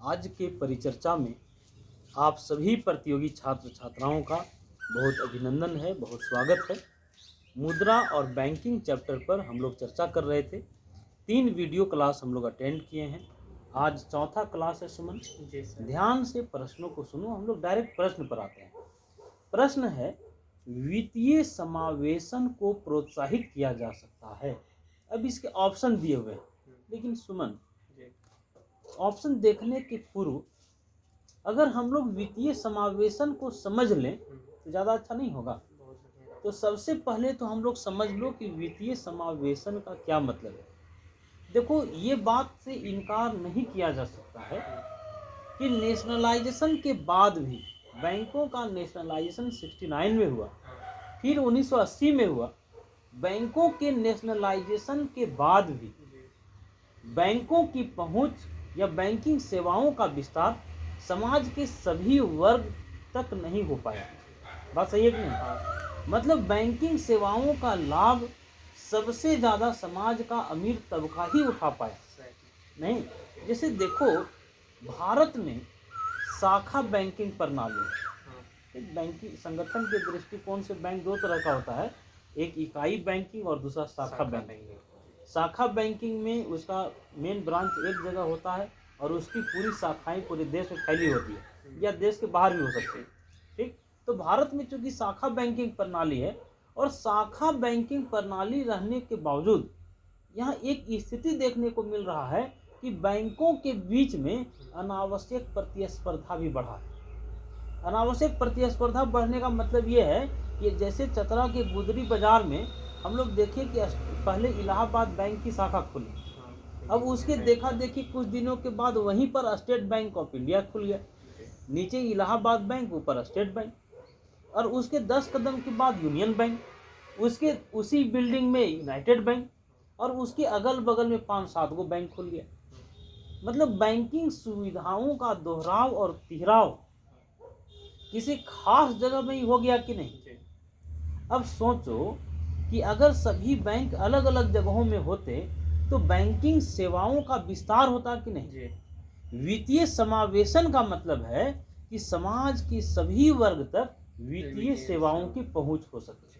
आज के परिचर्चा में आप सभी प्रतियोगी छात्र छात्राओं का बहुत अभिनंदन है, बहुत स्वागत है। मुद्रा और बैंकिंग चैप्टर पर हम लोग चर्चा कर रहे थे। 3 वीडियो क्लास हम लोग अटेंड किए हैं। आज चौथा क्लास है सुमन। जी सर। ध्यान से प्रश्नों को सुनो, हम लोग डायरेक्ट प्रश्न पर आते हैं। प्रश्न है, वित्तीय समावेशन को प्रोत्साहित किया जा सकता है। अब इसके ऑप्शन दिए हुए हैं, लेकिन सुमन ऑप्शन देखने के पूर्व अगर हम लोग वित्तीय समावेशन को समझ लें तो ज़्यादा अच्छा नहीं होगा। तो सबसे पहले तो हम लोग समझ लो कि वित्तीय समावेशन का क्या मतलब है। देखो, ये बात से इनकार नहीं किया जा सकता है कि नेशनलाइजेशन के बाद भी बैंकों का नेशनलाइजेशन 69 में हुआ, फिर 1980 में हुआ। बैंकों के नेशनलाइजेशन के बाद भी बैंकों की पहुंच या बैंकिंग सेवाओं का विस्तार समाज के सभी वर्ग तक नहीं हो पाया। बात सही है कि नहीं? मतलब बैंकिंग सेवाओं का लाभ सबसे ज़्यादा समाज का अमीर तबका ही उठा पाया। नहीं, जैसे देखो, भारत में शाखा बैंकिंग प्रणाली, एक बैंकिंग संगठन के दृष्टिकोण से बैंक दो तरह का होता है, एक इकाई बैंकिंग और दूसरा शाखा बैंकिंग। शाखा बैंकिंग में उसका मेन ब्रांच एक जगह होता है और उसकी पूरी शाखाएं पूरे देश में फैली होती है या देश के बाहर भी हो सकती है। ठीक, तो भारत में चूंकि शाखा बैंकिंग प्रणाली है और शाखा बैंकिंग प्रणाली रहने के बावजूद यहाँ एक स्थिति देखने को मिल रहा है कि बैंकों के बीच में अनावश्यक प्रतिस्पर्धा भी बढ़ा है। अनावश्यक प्रतिस्पर्धा बढ़ने का मतलब ये है कि जैसे चतरा के गुदरी बाजार में हम लोग देखें कि पहले इलाहाबाद बैंक की शाखा खुली, अब उसके देखा देखी कुछ दिनों के बाद वहीं पर स्टेट बैंक ऑफ इंडिया खुल गया। नीचे इलाहाबाद बैंक, ऊपर स्टेट बैंक, और उसके 10 कदम के बाद यूनियन बैंक, उसके उसी बिल्डिंग में यूनाइटेड बैंक, और उसके अगल बगल में 5-7 गो बैंक खुल गया। मतलब बैंकिंग सुविधाओं का दोहराव और तिहराव किसी खास जगह में ही हो गया कि नहीं। अब सोचो कि अगर सभी बैंक अलग अलग जगहों में होते तो बैंकिंग सेवाओं का विस्तार होता कि नहीं। वित्तीय समावेशन का मतलब है कि समाज के सभी वर्ग तक वित्तीय सेवाओं की पहुंच हो सके।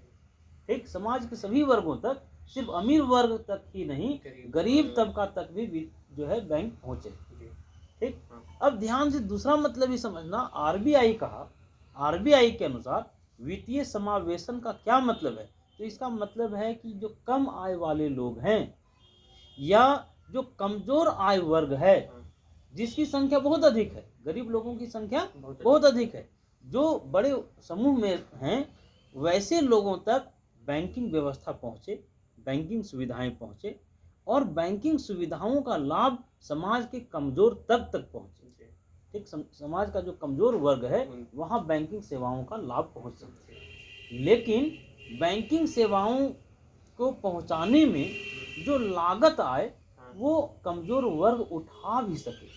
ठीक, समाज के सभी वर्गों तक, सिर्फ अमीर वर्ग तक ही नहीं, गरीब तबका तक भी जो है बैंक पहुंचे। ठीक, अब ध्यान से दूसरा मतलब ही समझना। आरबीआई के अनुसार वित्तीय समावेशन का क्या मतलब है। तो इसका मतलब है कि जो कम आय वाले लोग हैं या जो कमजोर आय वर्ग है, जिसकी संख्या बहुत अधिक है, गरीब लोगों की संख्या बहुत अधिक है, जो बड़े समूह में हैं, वैसे लोगों तक बैंकिंग व्यवस्था पहुंचे, बैंकिंग सुविधाएं पहुंचे और बैंकिंग सुविधाओं का लाभ समाज के कमजोर तक पहुंचे। ठीक, समाज का जो कमजोर वर्ग है वहां बैंकिंग सेवाओं का लाभ पहुंच सकते हैं। लेकिन बैंकिंग सेवाओं को पहुंचाने में जो लागत आए वो कमजोर वर्ग उठा भी सके।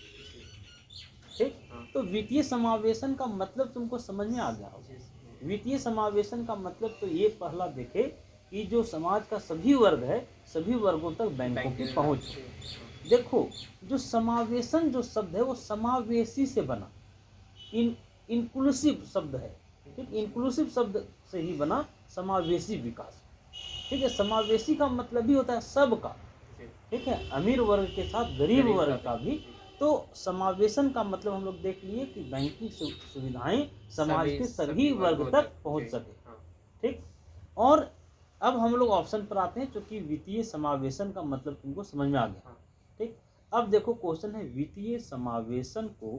ठीक, तो वित्तीय समावेशन का मतलब तुमको समझ में आ गया होगा। वित्तीय समावेशन का मतलब तो ये पहला देखे कि जो समाज का सभी वर्ग है, सभी वर्गों तक बैंकों की पहुंच। देखो, जो समावेशन जो शब्द है वो समावेशी से बना, इंक्लूसिव शब्द है। ठीक, इंक्लूसिव शब्द से ही बना समावेशी विकास। ठीक है, समावेशी का मतलब ही होता है सबका। ठीक है, अमीर वर्ग के साथ गरीब वर्ग का भी। तो समावेशन का मतलब हम लोग देख लिए कि बैंकिंग सुविधाएं समाज के सभी वर्ग तक पहुंच सके। ठीक, और अब हम लोग ऑप्शन पर आते हैं, क्योंकि वित्तीय समावेशन का मतलब तुमको समझ में आ गया। ठीक, अब देखो क्वेश्चन है, वित्तीय समावेशन को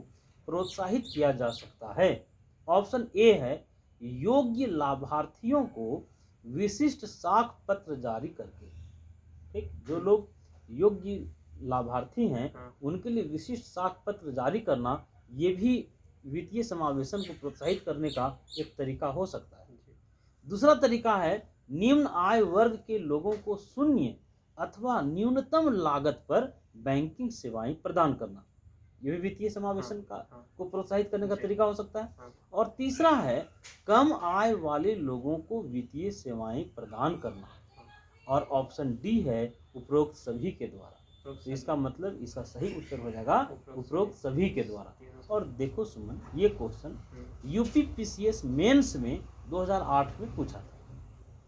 प्रोत्साहित किया जा सकता है। ऑप्शन ए है, योग्य लाभार्थियों को विशिष्ट साख पत्र जारी करके। ठीक, जो लोग योग्य लाभार्थी हैं उनके लिए विशिष्ट साख पत्र जारी करना, ये भी वित्तीय समावेशन को प्रोत्साहित करने का एक तरीका हो सकता है। दूसरा तरीका है, निम्न आय वर्ग के लोगों को शून्य अथवा न्यूनतम लागत पर बैंकिंग सेवाएं प्रदान करना, यह भी वित्तीय समावेशन को प्रोत्साहित करने का तरीका हो सकता है। और तीसरा है, कम आय वाले लोगों को वित्तीय सेवाएं प्रदान करना, और ऑप्शन डी है, उपरोक्त सभी के द्वारा। तो इसका मतलब इसका सही उत्तर हो जाएगा उपरोक्त सभी के द्वारा। और देखो सुमन, ये क्वेश्चन यूपी पीसीएस मेंस में 2008 में पूछा था।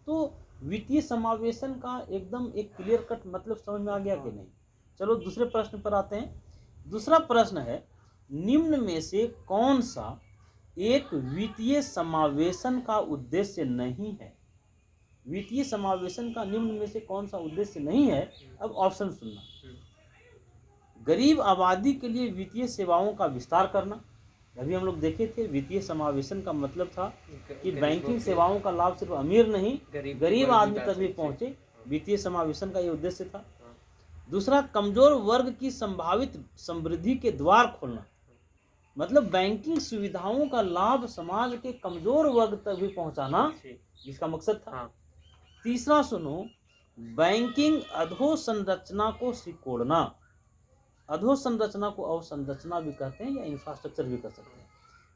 तो वित्तीय समावेशन का एकदम एक क्लियर कट मतलब समझ में आ गया कि नहीं? चलो दूसरे प्रश्न पर आते हैं। दूसरा प्रश्न है, निम्न में से कौन सा एक वित्तीय समावेशन का उद्देश्य नहीं है? वित्तीय समावेशन का निम्न में से कौन सा उद्देश्य नहीं है? अब ऑप्शन सुनना। गरीब आबादी के लिए वित्तीय सेवाओं का विस्तार करना। अभी हम लोग देखे थे वित्तीय समावेशन का मतलब था कि बैंकिंग सेवाओं का लाभ सिर्फ अमीर नहीं, गरीब आदमी तक भी पहुंचे। वित्तीय समावेशन का ये उद्देश्य था। दूसरा, कमजोर वर्ग की संभावित समृद्धि के द्वार खोलना, मतलब बैंकिंग सुविधाओं का लाभ समाज के कमजोर वर्ग तक भी पहुंचाना, इसका मकसद था। तीसरा सुनो, बैंकिंग अधोसंरचना को सिकोड़ना। अधोसंरचना को अवसंरचना भी कहते हैं या इंफ्रास्ट्रक्चर भी कह सकते हैं।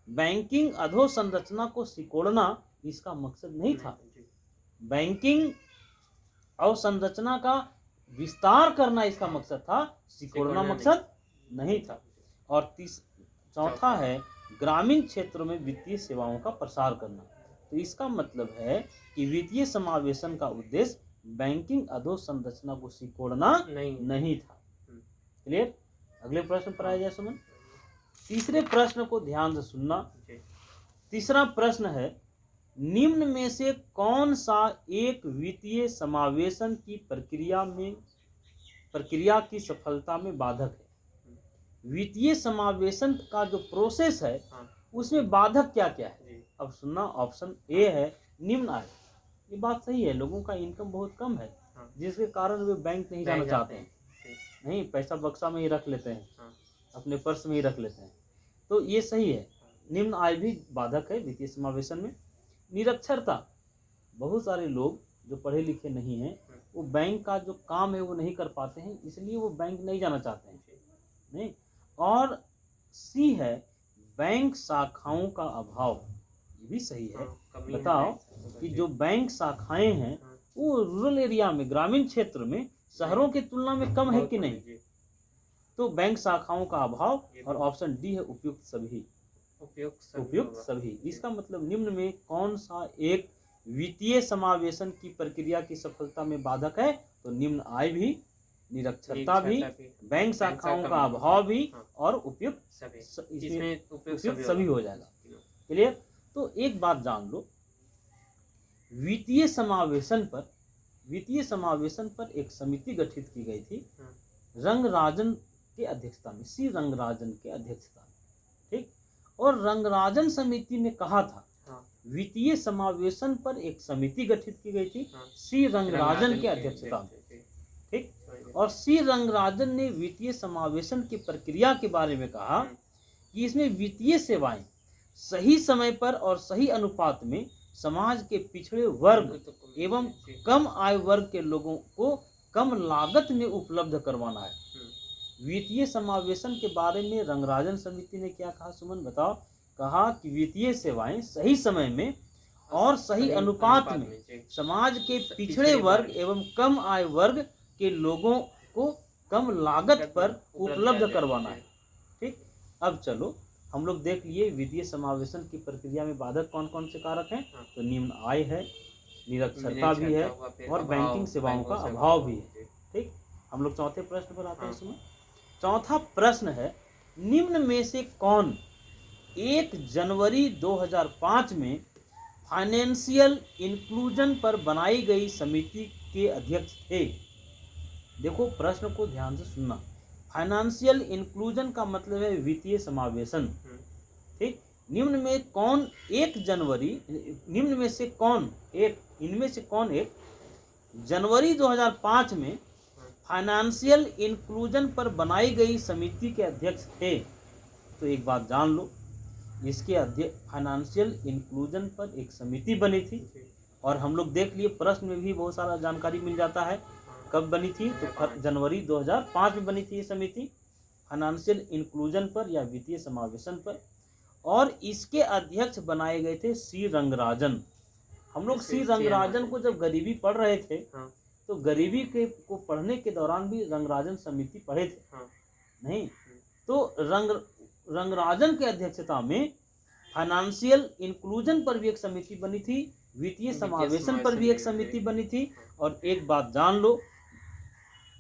बैंकिंग अधोसंरचना को सिकोड़ना इसका मकसद नहीं था। बैंकिंग अवसंरचना का विस्तार करना इसका मकसद था, सिकोड़ना मकसद नहीं था। और चौथा है, ग्रामीण क्षेत्रों में वित्तीय सेवाओं का प्रसार करना। तो इसका मतलब है कि वित्तीय समावेशन का उद्देश्य बैंकिंग अधोसंरचना को सिकोड़ना नहीं था। क्लियर? अगले प्रश्न पर आया जाए सुमन। तीसरे प्रश्न को ध्यान से सुनना। तीसरा प्रश्न है, निम्न में से कौन सा एक वित्तीय समावेशन की प्रक्रिया की सफलता में बाधक है? वित्तीय समावेशन का जो प्रोसेस है उसमें बाधक क्या क्या है? अब सुनना, ऑप्शन ए है निम्न आय। ये बात सही है, लोगों का इनकम बहुत कम है जिसके कारण वे बैंक नहीं जाना चाहते हैं। नहीं, पैसा बक्सा में ही रख लेते हैं, अपने पर्स में ही रख लेते हैं। तो ये सही है, निम्न आय भी बाधक है वित्तीय समावेशन में। निरक्षरता, बहुत सारे लोग जो पढ़े लिखे नहीं हैं वो बैंक का जो काम है वो नहीं कर पाते हैं, इसलिए वो बैंक नहीं जाना चाहते हैं। नहीं। और सी है बैंक शाखाओं का अभाव, ये भी सही है। बताओ कि जो बैंक शाखाएं हैं वो रूरल एरिया में, ग्रामीण क्षेत्र में शहरों की तुलना में कम है कि नहीं? तो बैंक शाखाओं का अभाव। और ऑप्शन डी है उपयुक्त सभी। उपयुक्त सभी, इसका मतलब निम्न में कौन सा एक वित्तीय समावेशन की प्रक्रिया की सफलता में बाधक है? तो निम्न आय भी, निरक्षरता भी, बैंक शाखाओं का अभाव भी और उपयुक्त सभी हो जाएगा। क्लियर? तो एक बात जान लो, वित्तीय समावेशन पर एक समिति गठित की गई थी रंगराजन के अध्यक्षता में, सी रंगराजन के अध्यक्षता में। ठीक। और रंगराजन समिति ने कहा था, वित्तीय समावेशन पर एक समिति गठित की गई थी सी रंगराजन के अध्यक्षता में। ठीक। और सी रंगराजन ने वित्तीय समावेशन की प्रक्रिया के बारे में कहा कि इसमें वित्तीय सेवाएं सही समय पर और सही अनुपात में समाज के पिछड़े वर्ग एवं कम आय वर्ग के लोगों को कम लागत में उपलब्ध करवाना है। वित्तीय समावेशन के बारे में रंगराजन समिति ने क्या कहा सुमन, बताओ? कहा कि वित्तीय सेवाएं सही समय में और सही अनुपात में समाज के पिछड़े वर्ग एवं कम आय वर्ग के लोगों को कम लागत पर उपलब्ध करवाना है। ठीक। अब चलो हम लोग देख लिए वित्तीय समावेशन की प्रक्रिया में बाधक कौन कौन से कारक हैं। तो निम्न आय है, निरक्षरता भी है और बैंकिंग सेवाओं का अभाव भी है। ठीक। हम लोग चौथे प्रश्न पर आते हैं। इसमें चौथा प्रश्न है, निम्न में से कौन 1 जनवरी 2005 में फाइनेंशियल इंक्लूजन पर बनाई गई समिति के अध्यक्ष थे? देखो प्रश्न को ध्यान से सुनना। फाइनेंशियल इंक्लूजन का मतलब है वित्तीय समावेशन। ठीक। निम्न में कौन 1 जनवरी, निम्न में से कौन एक, इनमें से कौन एक जनवरी 2005 में फाइनेंशियल इंक्लूजन पर बनाई गई समिति के अध्यक्ष थे? तो एक बात जान लो, इसके अध्यक्ष फाइनेंशियल इंक्लूजन पर एक समिति बनी थी और हम लोग देख लिए प्रश्न में भी बहुत सारा जानकारी मिल जाता है। कब बनी थी? तो जनवरी 2005 में बनी थी ये समिति फाइनेंशियल इंक्लूजन पर या वित्तीय समावेशन पर। और इसके अध्यक्ष बनाए गए थे सी रंगराजन। हम लोग सी रंगराजन को जब गरीबी पढ़ रहे थे तो गरीबी के को पढ़ने के दौरान भी रंगराजन समिति पढ़े थे? हाँ। नहीं। तो रंगराजन के अध्यक्षता में फाइनेंशियल इंक्लूजन पर भी एक समिति बनी थी, वित्तीय समावेशन पर भी एक समिति बनी थी। और एक बात जान लो,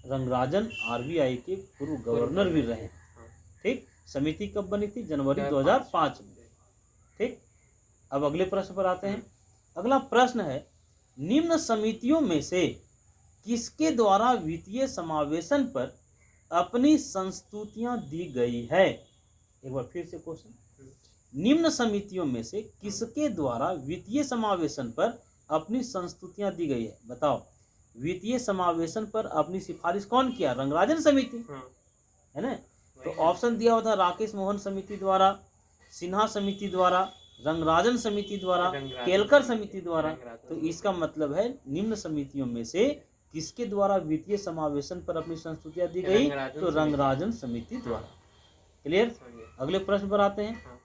रंगराजन आरबीआई के पूर्व गवर्नर भी रहे। ठीक। समिति कब बनी थी? जनवरी 2005 में। ठीक। अब अगले प्रश्न पर आते हैं। अगला प्रश्न है, निम्न समितियों में से किसके द्वारा वित्तीय समावेशन पर अपनी संस्तुतियां दी गई है? एक बार फिर से क्वेश्चन, निम्न समितियों में से किसके द्वारा वित्तीय समावेशन पर अपनी संस्तुतियां दी गई है? बताओ, वित्तीय समावेशन पर अपनी सिफारिश कौन किया? रंगराजन समिति, है ना? तो ऑप्शन दिया हुआ था राकेश मोहन समिति द्वारा, सिन्हा समिति द्वारा, रंगराजन समिति द्वारा, केलकर समिति द्वारा। तो इसका मतलब है निम्न समितियों में से किसके द्वारा वित्तीय समावेशन पर अपनी संस्तुतियां दी गई? तो रंगराजन समिति द्वारा। क्लियर? अगले प्रश्न पर आते हैं।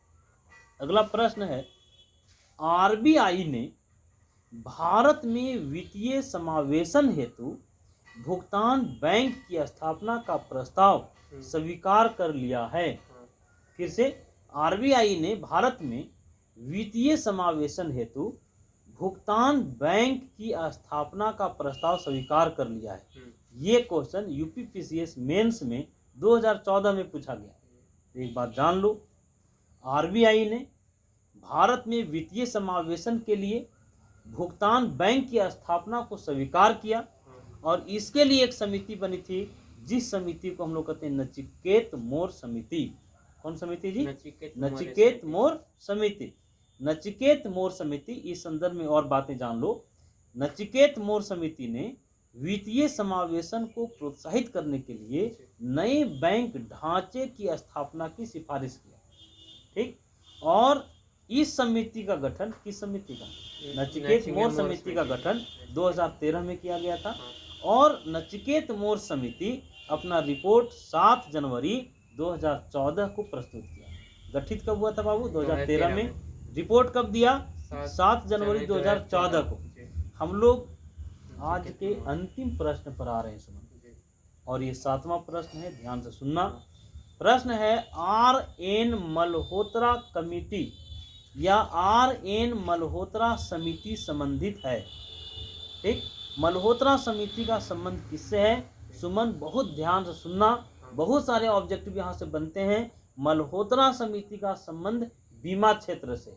अगला प्रश्न है, आरबीआई ने भारत में वित्तीय समावेशन हेतु भुगतान बैंक की स्थापना का प्रस्ताव स्वीकार कर लिया है। फिर से, आरबीआई ने भारत में वित्तीय समावेशन हेतु भुगतान बैंक की स्थापना का प्रस्ताव स्वीकार कर लिया है। ये क्वेश्चन यूपीपीसीएस मेंस में 2014 में पूछा गया। एक बात जान लो, आरबीआई ने भारत में वित्तीय समावेशन के लिए भुगतान बैंक की स्थापना को स्वीकार किया और इसके लिए एक समिति बनी थी, जिस समिति को हम लोग कहते हैं नचिकेत मोर समिति। कौन समिति जी? नचिकेत मोर समिति। नचिकेत मोर समिति, इस संदर्भ में और बातें जान लो। नचिकेत मोर समिति ने वित्तीय समावेशन को प्रोत्साहित करने के लिए नए बैंक ढांचे की स्थापना की सिफारिश किया। ठीक। और इस समिति का गठन, किस समिति का? नचिकेत मोर समिति का गठन 2013 में किया गया था। और नचिकेत मोर समिति अपना रिपोर्ट 7 जनवरी 2014 को प्रस्तुत किया। गठित कब हुआ था बाबू? 2013 में। रिपोर्ट कब दिया? 7 जनवरी 2014 को। हम लोग आज के अंतिम प्रश्न पर आ रहे हैं सुनो, और ये 7वां प्रश्न है, ध्यान से सुनना। प्रश्न है, आर.एन. मल्होत्रा कमेटी या आर.एन. मल्होत्रा समिति संबंधित है? ठीक। मल्होत्रा समिति का संबंध किससे है? सुमन, बहुत ध्यान से सुनना, बहुत सारे ऑब्जेक्टिव यहाँ से बनते हैं। मल्होत्रा समिति का संबंध बीमा क्षेत्र से।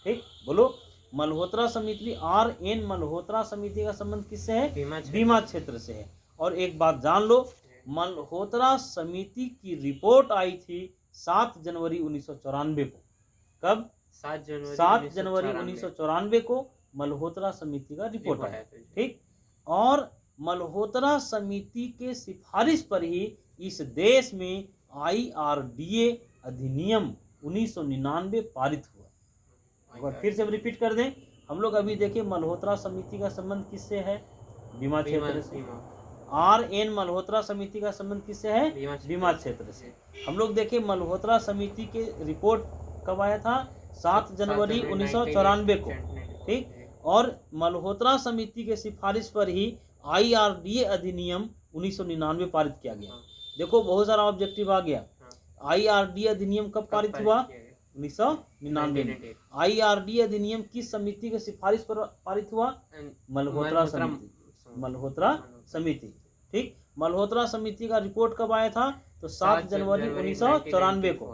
ठीक, बोलो। मल्होत्रा समिति, आर.एन. मल्होत्रा समिति का संबंध किससे है? बीमा क्षेत्र से है। और एक बात जान लो, मल्होत्रा समिति की रिपोर्ट आई थी 7 जनवरी 1994 को। कब? 7 जनवरी 1994 को मल्होत्रा समिति का रिपोर्ट आया। ठीक। और मल्होत्रा समिति के सिफारिश पर ही इस देश में IRDA अधिनियम 1999 पारित हुआ। एक बार फिर से हम रिपीट कर दें, हम लोग अभी देखें मल्होत्रा समिति का संबंध किससे है? बीमा क्षेत्र से। आर.एन. मल्होत्रा समिति का संबंध किससे है? बीमा क्षेत्र से। हम लोग देखें मल्होत्रा समिति के रिपोर्ट कब आया था? 7 जनवरी 1994 को। ठीक। और मल्होत्रा समिति के सिफारिश पर ही IRDA अधिनियम 1999 पारित किया गया। देखो बहुत सारा ऑब्जेक्टिव आ गया। IRDA अधिनियम कब पारित हुआ? 1999 में। IRDA अधिनियम किस समिति के सिफारिश पर पारित हुआ? मल्होत्रा समिति। मल्होत्रा समिति। ठीक। मल्होत्रा समिति का रिपोर्ट कब आया था? तो 7 जनवरी 1994 को।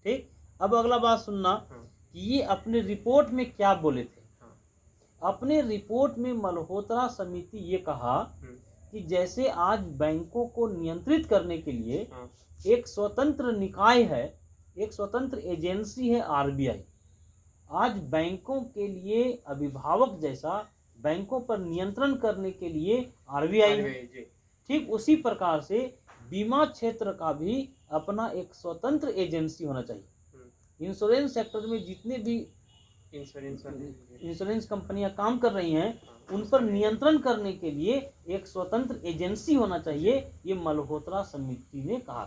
ठीक। अब अगला बात सुनना कि ये अपने रिपोर्ट में क्या बोले थे। अपने रिपोर्ट में मल्होत्रा समिति ये कहा कि जैसे आज बैंकों को नियंत्रित करने के लिए एक स्वतंत्र निकाय है, एक स्वतंत्र एजेंसी है आरबीआई। आज बैंकों के लिए अभिभावक जैसा बैंकों पर नियंत्रण करने के लिए आरबीआई है। ठीक उसी प्रकार से बीमा क्षेत्र का भी अपना एक स्वतंत्र एजेंसी होना चाहिए। इंश्योरेंस सेक्टर में जितने भी इंश्योरेंस कंपनियां काम कर रही हैं, उन पर नियंत्रण करने के लिए एक स्वतंत्र एजेंसी होना चाहिए। ये मल्होत्रा समिति ने कहा।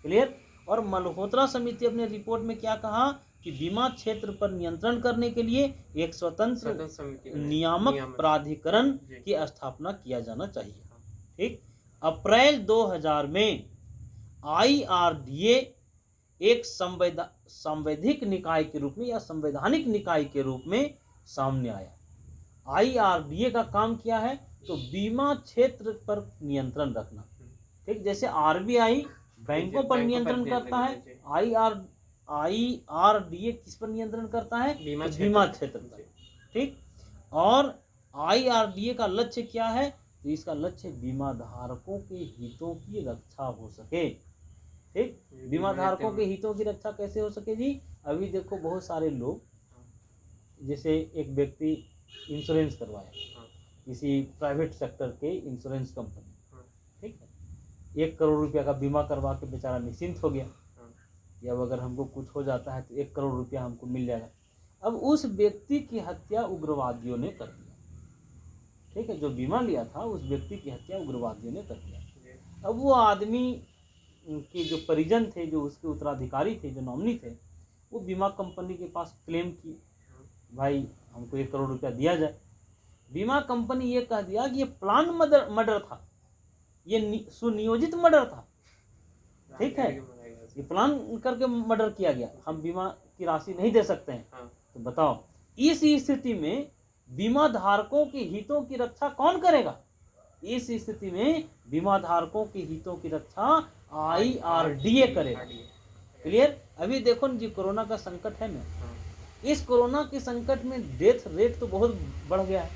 क्लियर? और मल्होत्रा समिति अपने रिपोर्ट में क्या कहा कि बीमा क्षेत्र पर नियंत्रण करने के लिए एक स्वतंत्र समिति नियामक प्राधिकरण की स्थापना किया जाना चाहिए। ठीक, अप्रैल 2000 में IRDA एक संवैधानिक निकाय के रूप में या संवैधानिक निकाय के रूप में सामने आया। IRDA का काम क्या है? तो बीमा क्षेत्र पर नियंत्रण रखना। ठीक, जैसे RBI बैंकों पर नियंत्रण करता है, IRDA किस पर नियंत्रण करता है? बीमा क्षेत्र पर। ठीक, और IRDA का लक्ष्य क्या है? तो इसका लक्ष्य बीमा धारकों के हितों की रक्षा हो सके। ठीक, बीमा धारकों के हितों की रक्षा कैसे हो सके जी? अभी देखो बहुत सारे लोग, जैसे एक व्यक्ति इंश्योरेंस करवाया किसी प्राइवेट सेक्टर के इंश्योरेंस कंपनी, ठीक है, 1 करोड़ रुपया का बीमा करवा के बेचारा निश्चिंत हो गया, या अगर हमको कुछ हो जाता है तो 1 करोड़ रुपया हमको मिल जाएगा। अब उस व्यक्ति की हत्या उग्रवादियों ने कर दिया। ठीक है, जो बीमा लिया था उस व्यक्ति की हत्या उग्रवादियों ने कर दिया। अब वो आदमी के जो परिजन थे, जो उसके उत्तराधिकारी थे, जो नॉमिनी थे, वो बीमा कंपनी के पास क्लेम की, भाई हमको 1 करोड़ रुपया दिया जाए। बीमा कंपनी ये कह दिया कि ये प्लान मर्डर था, ये सुनियोजित मर्डर था। ठीक है, ये प्लान करके मर्डर किया गया, हम बीमा की राशि नहीं दे सकते हैं। तो बताओ, इस स्थिति में बीमा धारकों के हितों की रक्षा कौन करेगा? इस स्थिति में बीमा धारकों के हितों की रक्षा IRDA करेगा। क्लियर? अभी देखो जी, कोरोना का संकट है ना, इस कोरोना के संकट में डेथ रेट तो बहुत बढ़ गया है,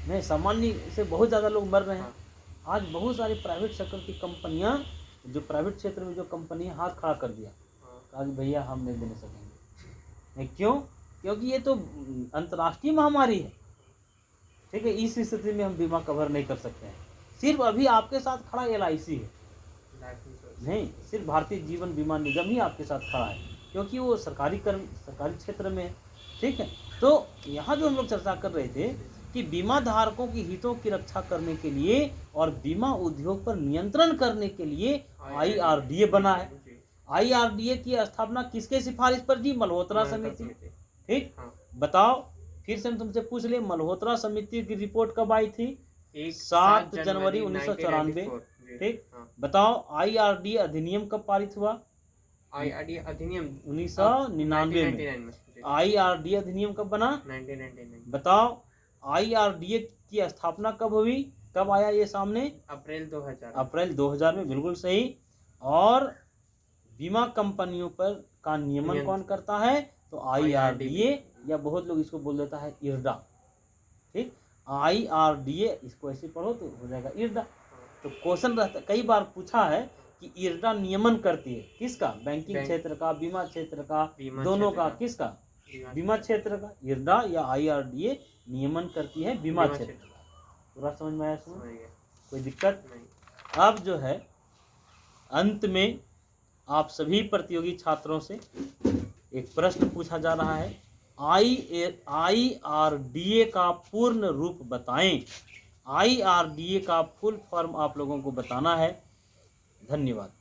नहीं सामान्य से बहुत ज़्यादा लोग मर रहे हैं। आज बहुत सारी प्राइवेट सेक्टर की कंपनियां, जो प्राइवेट क्षेत्र में जो कंपनी हाथ खड़ा कर दिया, कहा कि भैया हम नहीं देने सकेंगे। नहीं, क्यों? क्योंकि ये तो अंतर्राष्ट्रीय महामारी है। ठीक है, इस स्थिति में हम बीमा कवर नहीं कर सकते हैं। सिर्फ अभी आपके साथ खड़ा LIC है, नहीं, सिर्फ भारतीय जीवन बीमा निगम ही आपके साथ खड़ा है, क्योंकि वो सरकारी क्षेत्र में है। ठीक है, तो यहाँ जो हम लोग चर्चा कर रहे थे कि बीमा धारकों की हितों की रक्षा करने के लिए और बीमा उद्योग पर नियंत्रण करने के लिए IRDA बना है। IRDA की स्थापना किसके सिफारिश पर जी? मल्होत्रा समिति। ठीक, बताओ, फिर से हम तुमसे पूछ ले, मल्होत्रा समिति की रिपोर्ट कब आई थी? 7 जनवरी 1994। ठीक, बताओ, IRDA अधिनियम कब पारित हुआ? IRDA अधिनियम 1999 में। IRDA अधिनियम कब बना? 1999। बताओ, IRDA की स्थापना कब हुई? कब आया ये सामने? अप्रैल 2000। अप्रैल 2000 में, बिल्कुल सही। और बीमा कंपनियों पर का नियमन कौन करता है? तो IRDA, या बहुत लोग इसको बोल देता है IRDA। ठीक, IRDA, इसको ऐसे पढ़ो तो हो जाएगा IRDA। तो क्वेश्चन रहता, कई बार पूछा है कि IRDA नियमन करती है किसका? बैंकिंग क्षेत्र का, बीमा क्षेत्र का, दोनों का, किसका? बीमा क्षेत्र का। IRDA या IRDA नियमन करती है बीमा क्षेत्र का। पूरा समझ में आया? सुनो, कोई दिक्कत नहीं। अब जो है अंत में आप सभी प्रतियोगी छात्रों से एक प्रश्न पूछा जा रहा है, IRDA का पूर्ण रूप बताएं। IRDA का फुल फॉर्म आप लोगों को बताना है। धन्यवाद।